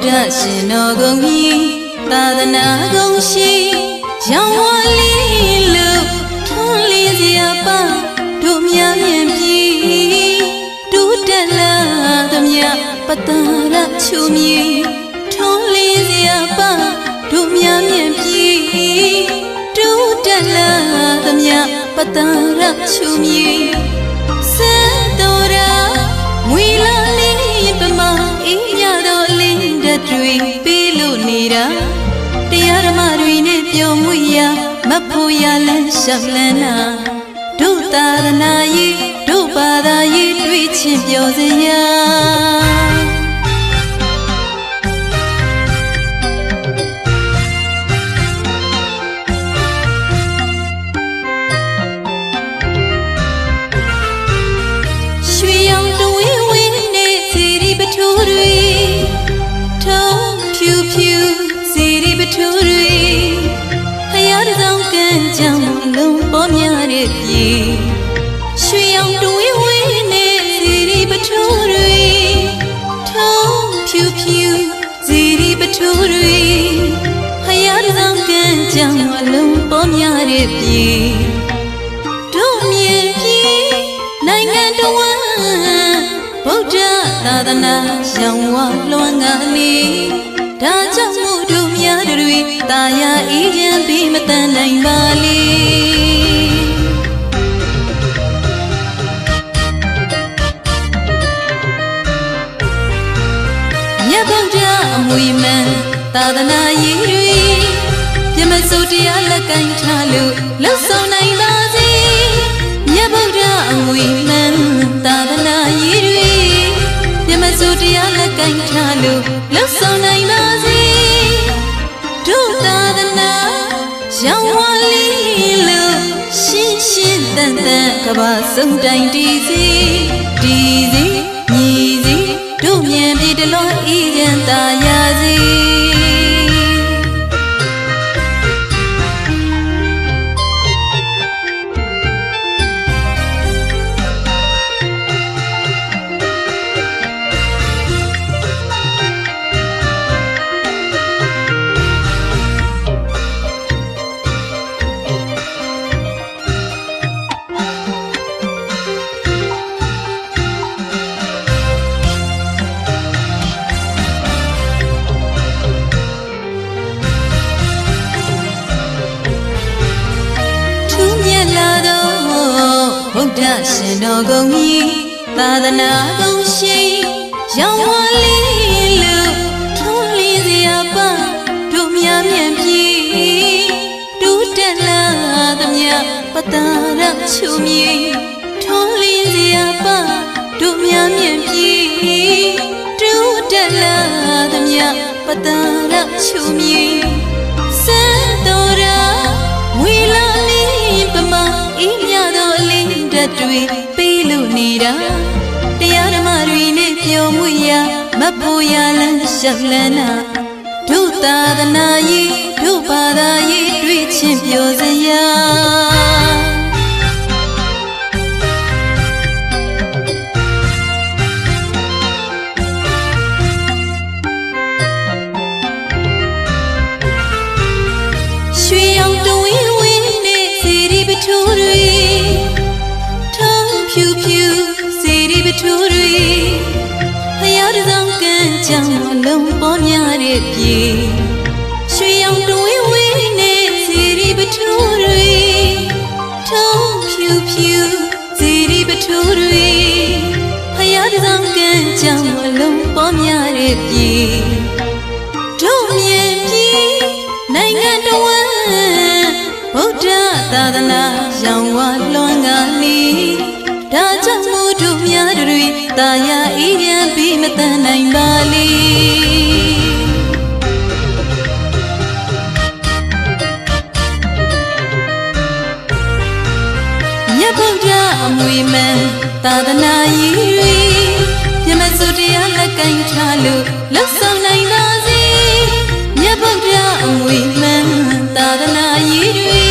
ဒ္ဓရှင်တော်ကုန်ကြီးသာသနာကုန်ရှိရောင်ဝါလေးလို့ထွန်းလေးစရာပါတို့များမြင်ပြီတူတက်လာသမျှပတ္တရချူမီထွန်းလေးစရာပါတို့များမြင်ပြီတူတက်လာသမျှပတ္တရချူမီစံတော်ရာမွေလာလေးပမာအေးရတော့လင်းတဲ့တွေပေးလို့နေတာတရားဓမ္မတွေနဲ့ပြုံးမွေရမဖို့ရလန်းရှောက်လန်းနာတို့သာသနာရေးတို့ဘာသာရေးတွေ့ချင်းပြောစရာထူရီဖယားတောင်ကံကြောင့်လုံးပေါ်များတဲ့ပြေရွှေရောင်တွေးဝေးနေစီရီပထူရီထုံးဖြူဖြူစီရီပထူရီဖယားတောင်ကံကြောင့်လုံးပေါ်များတဲ့ပြေတို့မြင်ပြေနိုင်ငံတော်ဗုဒ္ဓသာသနာရောင်ဝလွှမ်းကားနေဒါကြောင့်မို့တို့များတွေတာယာအေးချမ်းပြီးမတန်နိုင်ပါလေမြတ်ဗုဒ္ဓအမွေမှန်သာသနာရေးတွေပြမစိုးတရားလက်ကင်ထားလို့လှုပ်ဆောင်နိုင်ပါစေမြတ်ဗုဒ္ဓအမွေမှန်သာသနာရေးတွေပြမစိုးတရားလက်ကင်ထားလို့လှုပ်ဆောင်နိုင်ပါစေတို့သာသနာရောင်ဝါလေးလို့ရှင်းရှင်းတန်တန်ကဘာစုံတိုင်းတည်စီညီစီတို့မြင်ပြီးတလို့အေးချမ်းသာရစီဗုဒ္ဓရှင်တော်ကုန်ကြီးသာသနာကုန်ရှိရောင်ဝါလေးလို့ထွန်းလေးစရာပါတို့များမြင်ပြီတူတက်လာသမျှပတ္တရချူမီထွန်းလေးစရာပါတို့များမြင်ပြီတူတက်လာသမျှပတ္တရချူမီစံတော်ရာမွေလာလေးပမာအေးရတော့လင်းတဲ့တွေပေးလို့နေတာတရားဓမ္မတွေနဲ့ပြောမှုရမဖို့ရလန်းရှောက်လန်းနာတို့သာသနာရေးတို့ဘာသာရေးတွေ့ချင်းပြောစရာရွှေရောင်တွေးဝင်းနေစီရီပထူရီထုံးဖြူဖြူစီရီပထူရီဖယားတောင်ကံကြောင့်လုံးပေါ်များတဲ့ပြေရွှေရောင်တွေးဝင်းနေစီရီပထူရီထုံးဖြူဖြူစီရီပထူရီဖယားတောင်ကံကြောင့်လုံးပေါ်များတဲ့ပြေတို့မြင်ပြီနိုင်ငံတော်ဗုဒ္ဓသာသနာရောင်ဝါလွှမ်းကားနေဒါကြောင့်မို့တို့များတွေတာယာအေးချမ်းပြီးမတန်နိုင်ပါလေမြတ်ဗုဒ္ဓအမွေမှန်သာသနာရေးတွေပြမစိုးတရားလက်ကင်ထားလို့လှုပ်ဆောင်နိုင်ပါစေမြတ်ဗုဒ္ဓအမွေမှန်သာသနာရေးတွေ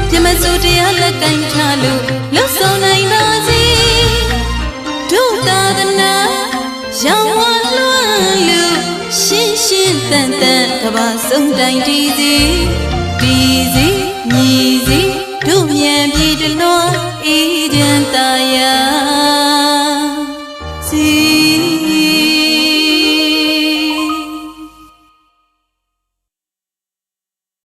ပြမစိုးတရားလက်ကင်ထားလို့လှုပ်ဆောင်နိုင်ပါစေတို့သာသနာရောင်ဝါလွှမ်းလို့ရှင်း ဘာဆုံးတိုင်းတည်စီညီစီတို့မြန်ပြည်တလွန်အေးချမ်းသာယာ